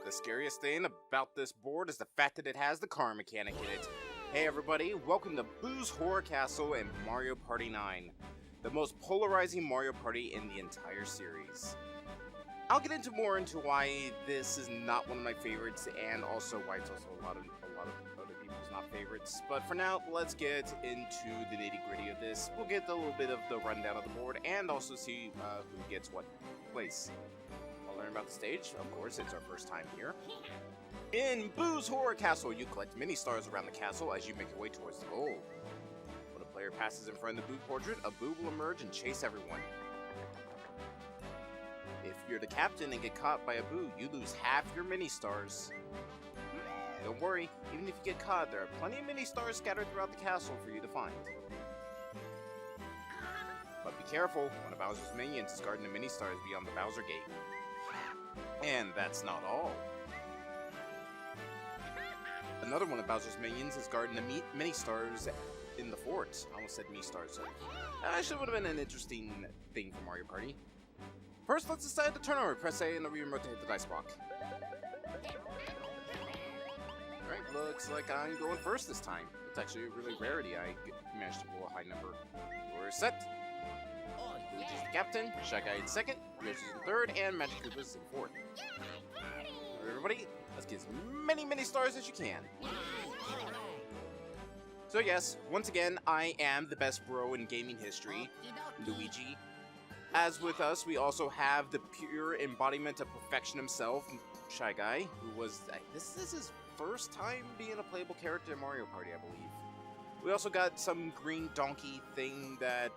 The scariest thing about this board is the fact that it has the car mechanic in it. Hey everybody, welcome to Boo's Horror Castle and Mario Party 9, the most polarizing Mario Party in the entire series. I'll get into more into why this is not one of my favorites and also why it's also a lot of other people's not favorites. But for now, let's get into the nitty-gritty of this. We'll get a little bit of the rundown of the board and also see who gets what place. I'll learn about the stage. Of course, it's our first time here. In Boo's Horror Castle, you collect mini stars around the castle as you make your way towards the goal. When a player passes in front of the Boo portrait, a Boo will emerge and chase everyone. If you're the captain and get caught by a Boo, you lose half your mini stars. Don't worry, even if you get caught, there are plenty of mini stars scattered throughout the castle for you to find. But be careful, one of Bowser's minions is guarding the mini stars beyond the Bowser Gate. And that's not all. Another one of Bowser's minions is guarding the mini stars in the fort. I almost said mini stars, so actually would have been an interesting thing for Mario Party. First, let's decide the turn order. Press A and the remote to hit the dice block. Alright, looks like I'm going first this time. It's actually a really rarity. I managed to roll a high number. We're set. Luigi's the captain, Shy Guy in second, Yoshi's in third, and Magic Koopa's in fourth. Alright, everybody, let's get as many stars as you can. So yes, once again, I am the best bro in gaming history, Luigi. As with us, we also have the pure embodiment of perfection himself, Shy Guy, who was, this is his first time being a playable character in Mario Party, I believe. We also got some green donkey thing that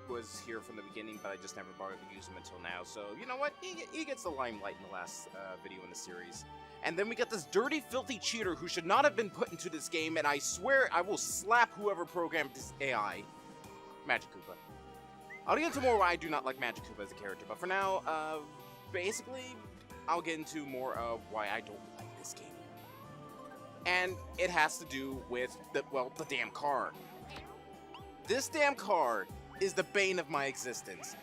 was here from the beginning, but I just never bothered to use him until now, so you know what, he gets the limelight in the last video in the series. And then we got this dirty, filthy cheater who should not have been put into this game, and I swear I will slap whoever programmed this AI. Magic Koopa. I'll get into more why I do not like Magic Koopa as a character, but for now, basically, I'll get into more of why I don't like this game. And it has to do with, the damn car. This damn car is the bane of my existence.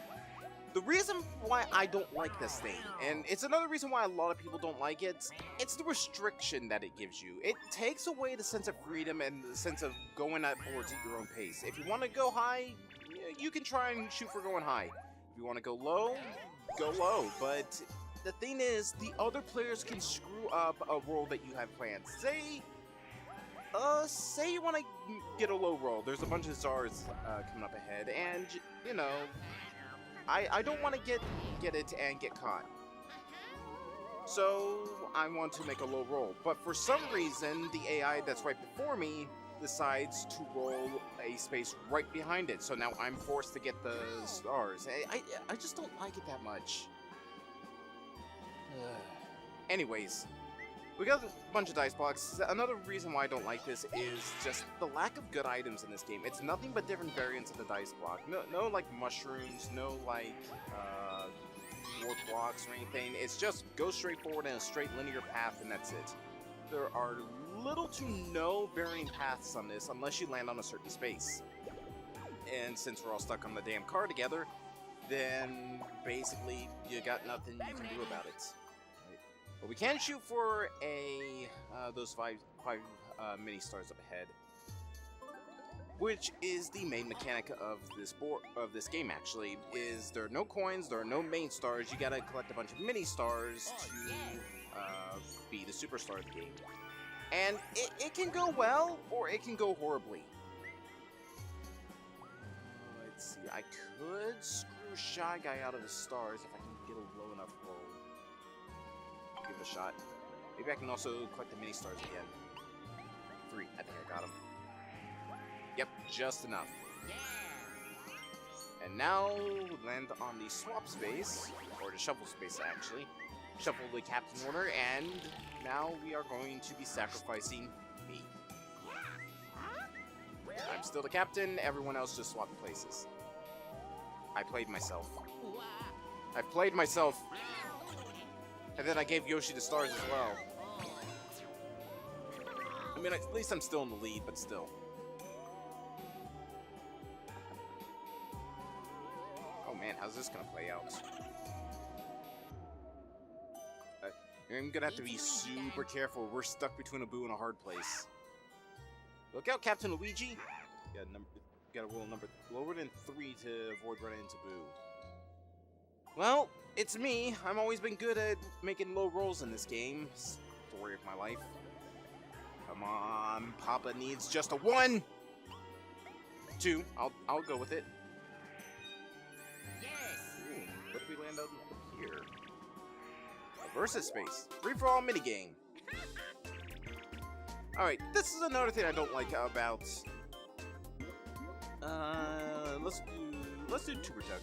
The reason why I don't like this thing, and it's another reason why a lot of people don't like it, it's the restriction that it gives you. It takes away the sense of freedom and the sense of going at boards at your own pace. If you want to go high, you can try and shoot for going high. If you want to go low, but the thing is, the other players can screw up a roll that you have planned. Say you want to get a low roll. There's a bunch of stars coming up ahead, and you know, I don't want to get it and get caught. So I want to make a low roll, but for some reason, the AI that's right before me decides to roll a space right behind it. So now I'm forced to get the stars. I just don't like it that much. Anyways. We got a bunch of dice blocks. Another reason why I don't like this is just the lack of good items in this game. It's nothing but different variants of the dice block. No like mushrooms, no like warp blocks or anything. It's just go straight forward in a straight linear path and that's it. There are little to no varying paths on this unless you land on a certain space. And since we're all stuck on the damn car together, then basically you got nothing you can do about it. But we can shoot for those five mini stars up ahead, which is the main mechanic of this game. Actually, is there are no coins, there are no main stars. You gotta collect a bunch of mini stars to be the superstar of the game, and it can go well or it can go horribly. Let's see. I could screw Shy Guy out of the stars if I can get a low enough roll. Give it a shot. Maybe I can also collect the mini stars again. 3. I think I got them. Yep, just enough. And now we land on the swap space, or the shuffle space actually. Shuffle the captain order, and now we are going to be sacrificing me. I'm still the captain, everyone else just swapped places. I played myself. I've played myself. And then I gave Yoshi the stars as well. I mean, at least I'm still in the lead, but still. Oh man, how's this gonna play out? I'm gonna have to be super careful. We're stuck between a boo and a hard place. Look out, Captain Luigi! Gotta roll number lower than 3 to avoid running into boo. Well, it's me. I've always been good at making low rolls in this game. Story of my life. Come on, Papa needs just a 1! 2. I'll go with it. Yes. What do we land on here? A versus space. Free-for-all minigame. Alright, this is another thing I don't like about... let's do Tuber Tug.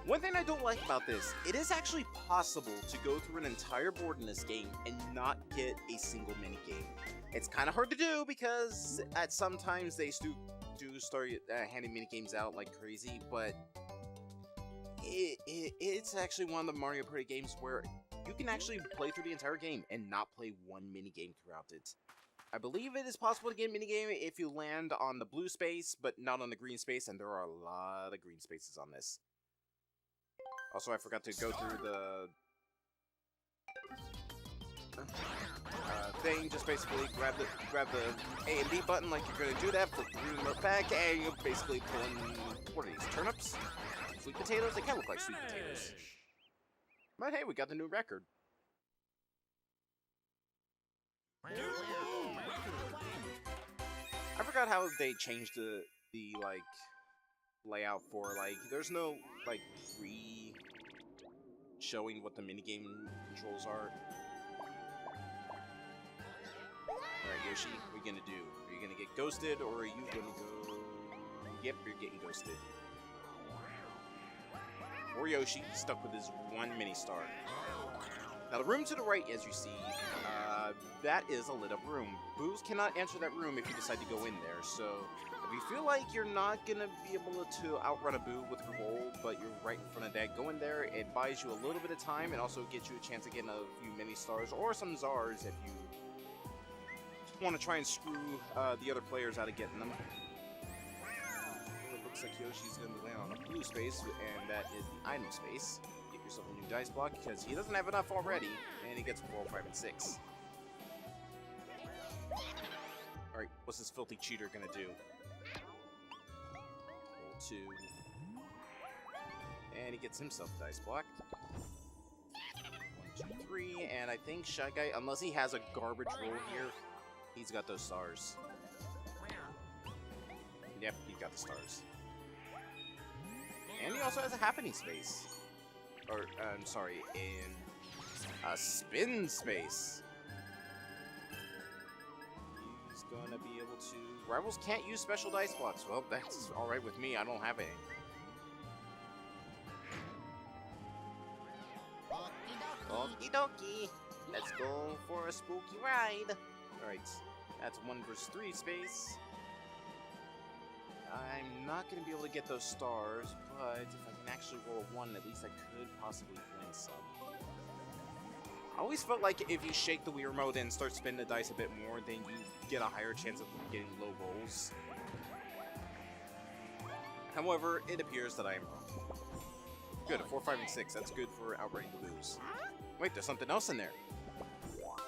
One thing I don't like about this, it is actually possible to go through an entire board in this game and not get a single minigame. It's kind of hard to do because at sometimes they do start handing minigames out like crazy, but it's actually one of the Mario Party games where you can actually play through the entire game and not play one minigame throughout it. I believe it is possible to get a minigame if you land on the blue space, but not on the green space, and there are a lot of green spaces on this. Also, I forgot to go through the thing. Just basically grab the A and B button like you're gonna do that, flip the remote back, and you're basically pulling, what are these, turnips? Sweet potatoes? They kind of look like sweet potatoes. But hey, we got the new record. I forgot how they changed the like layout for like there's no like showing what the minigame controls are. Alright, Yoshi, what are you gonna do? Are you gonna get ghosted or are you gonna go... Yep, you're getting ghosted. Or Yoshi, stuck with his 1 mini star. Now the room to the right, as you see, that is a lit up room. Boos cannot enter that room if you decide to go in there, so if you feel like you're not gonna be able to outrun a Boo with a roll, but you're right in front of that, go in there. It buys you a little bit of time and also gets you a chance of getting a few mini stars or some Zars if you want to try and screw the other players out of getting them. It looks like Yoshi's gonna land on a blue space, and that is the item space. Get yourself a new dice block because he doesn't have enough already, and he gets 4, 5, and 6. Alright, what's this filthy cheater gonna do? Roll 2. And he gets himself a dice block. 1, 2, 3, and I think Shy Guy, unless he has a garbage roll here, he's got those stars. Yep, he got the stars. And he also has a happening space. Or, I'm sorry, in a spin space. He's gonna be able to... Rivals can't use special dice blocks. Well, that's alright with me. I don't have any. Okie dokie. Let's go for a spooky ride. Alright, that's 1 versus 3 space. I'm not going to be able to get those stars, but if I can actually roll a 1, at least I could possibly win some. I always felt like if you shake the Wii Remote and start spinning the dice a bit more, then you get a higher chance of getting low rolls. However, it appears that I am wrong. Good, a 4, 5, and 6. That's good for outrunning the Boos. Wait, there's something else in there.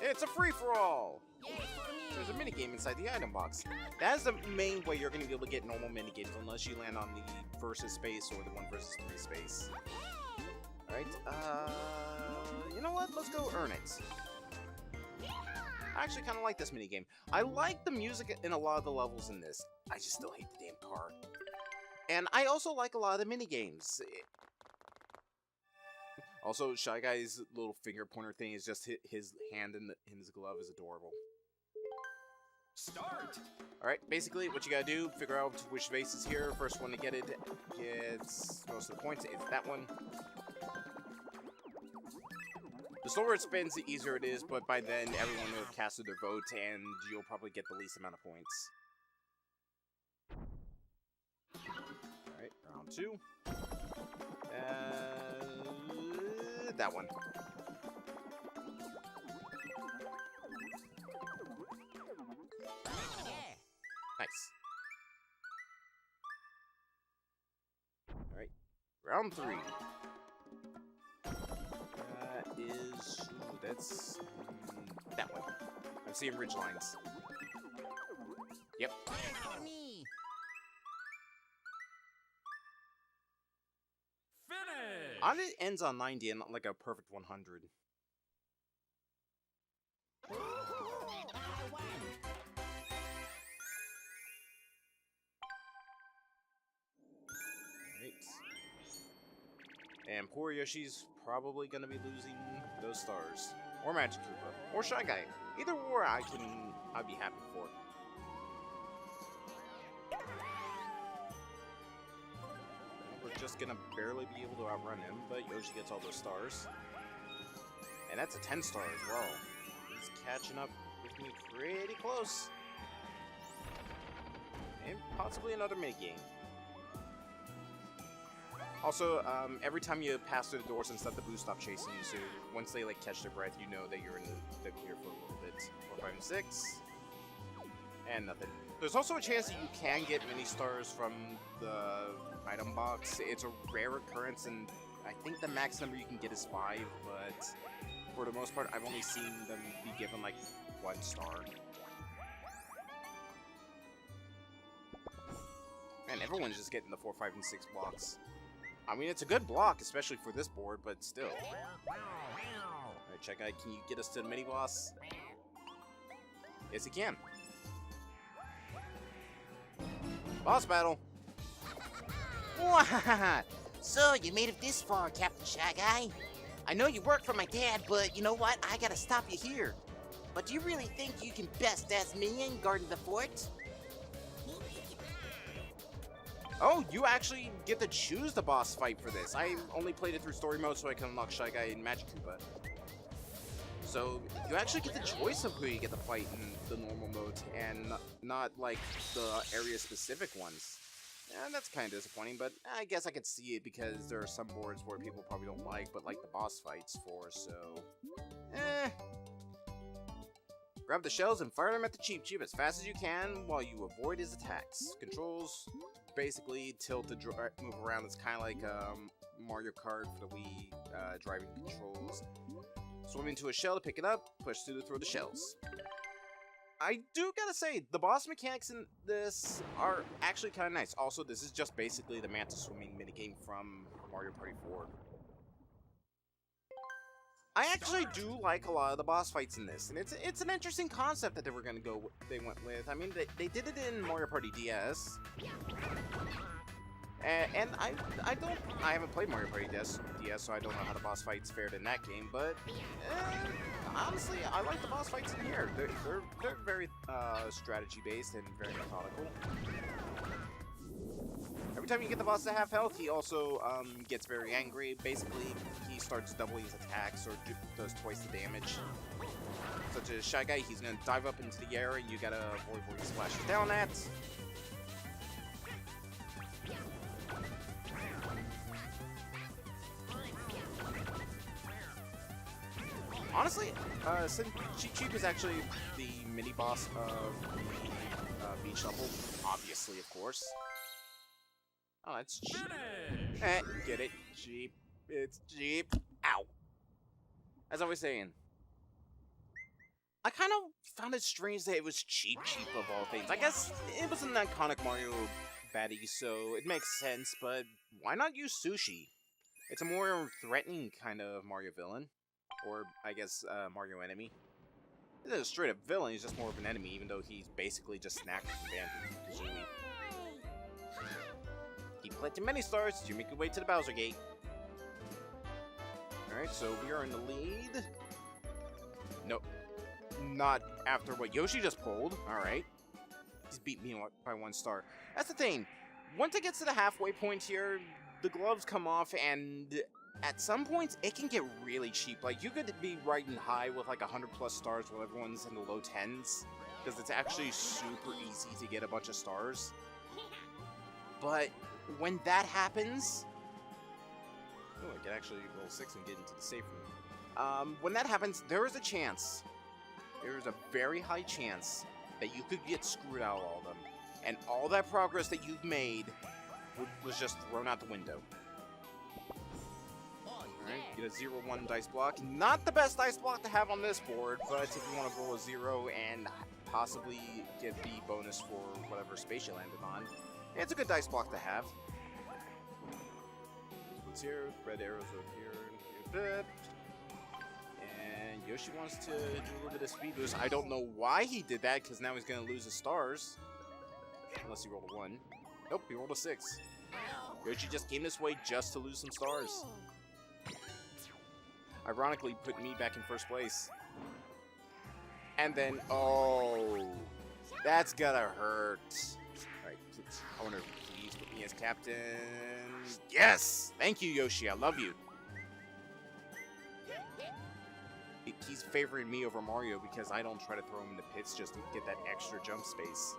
It's a free-for-all! There's a minigame inside the item box. That is the main way you're going to be able to get normal minigames, unless you land on the versus space or the 1 versus 3 space. Alright, you know what? Let's go earn it. I actually kind of like this minigame. I like the music in a lot of the levels in this. I just still hate the damn car. And I also like a lot of the minigames. Also, Shy Guy's little finger pointer thing is just his hand in his glove is adorable. Start! Alright, basically what you gotta do, figure out which vase is here. First one to get it gets most of the points. It's that one. The slower it spins, the easier it is, but by then everyone will have casted their vote and you'll probably get the least amount of points. Alright, round 2. That one. Nice. Alright. Round 3. That is... Ooh, that's... that one. I'm seeing ridge lines. Yep. Me. Finish! On it ends on 90 and not like a perfect 100. And poor Yoshi's probably gonna be losing those stars. Or Magic Koopa. Or Shy Guy. Either or I'd be happy for. We're just gonna barely be able to outrun him, but Yoshi gets all those stars. And that's a 10 star as well. He's catching up with me pretty close. And possibly another minigame. Also, every time you pass through the doors and stuff, the boosts stop chasing you, so once they like catch their breath, you know that you're in the clear for a little bit. 4, 5, and 6. And nothing. There's also a chance that you can get mini stars from the item box. It's a rare occurrence, and I think the max number you can get is 5, but for the most part, I've only seen them be given like 1 star. And everyone's just getting the 4, 5, and 6 blocks. I mean, it's a good block, especially for this board, but still. Alright, check out, can you get us to the mini-boss? Yes, you can. Boss battle! Wow. So, you made it this far, Captain Shy Guy. I know you work for my dad, but you know what? I gotta stop you here. But do you really think you can best as me in guarding the fort? Oh, you actually get to choose the boss fight for this. I only played it through story mode so I can unlock Shy Guy and Magic Koopa. So, you actually get the choice of who you get to fight in the normal modes, and not like the area-specific ones. And that's kind of disappointing, but I guess I could see it because there are some boards where people probably don't like, but like the boss fights for, so... Grab the shells and fire them at the Cheep Cheep as fast as you can while you avoid his attacks. Controls... basically tilt to move around. It's kind of like Mario Kart for the Wii driving controls. Swim into a shell to pick it up, push through to throw the shells. I do gotta say, the boss mechanics in this are actually kind of nice. Also, this is just basically the Manta swimming minigame from Mario Party 4. I actually do like a lot of the boss fights in this, and it's an interesting concept that they went with. I mean, they did it in Mario Party DS, and I haven't played Mario Party DS, so I don't know how the boss fights fared in that game. But honestly, I like the boss fights in here. They're very strategy based and very methodical. Every time you get the boss to half health, he also gets very angry. Basically, he starts doubling his attacks or does twice the damage. Such as Shy Guy, he's gonna dive up into the air and you gotta avoid where he splashes down at. Honestly, since Cheep Cheep is actually the mini-boss of the beach level, obviously, of course. Oh, that's cheap. Get it? Cheap. It's cheap. Ow. As I was saying, I kind of found it strange that it was Cheep Cheep of all things. I guess it was an iconic Mario baddie, so it makes sense, but why not use Sushi? It's a more threatening kind of Mario villain. Or, I guess, Mario enemy. He's not a straight-up villain, he's just more of an enemy, even though he's basically just snacked from Banjo-Kazooie. Keep collecting many stars as you make your way to the Bowser Gate. Alright, so we are in the lead. Nope. Not after what Yoshi just pulled. Alright. He's beat me by 1 star. That's the thing. Once it gets to the halfway point here, the gloves come off, and at some points, it can get really cheap. Like, you could be riding high with like 100+ stars while everyone's in the low 10s. Because it's actually super easy to get a bunch of stars. But when that happens... Oh, I can actually roll 6 and get into the safe room. When that happens, there is a chance. There is a very high chance that you could get screwed out of all of them. And all that progress that you've made was just thrown out the window. Alright, get a 0-1 dice block. Not the best dice block to have on this board, but if you want to roll a 0 and possibly get the bonus for whatever space you landed on, it's a good dice block to have. What's here? Red arrows over here. And Yoshi wants to do a little bit of speed boost. I don't know why he did that, because now he's going to lose his stars. Unless he rolled a 1. Nope, he rolled a 6. Yoshi just came this way just to lose some stars. Ironically, put me back in first place. And then, oh, that's gotta hurt. Alright, I wonder, please put me as captain. Yes! Thank you, Yoshi, I love you. He's favoring me over Mario because I don't try to throw him in the pits just to get that extra jump space.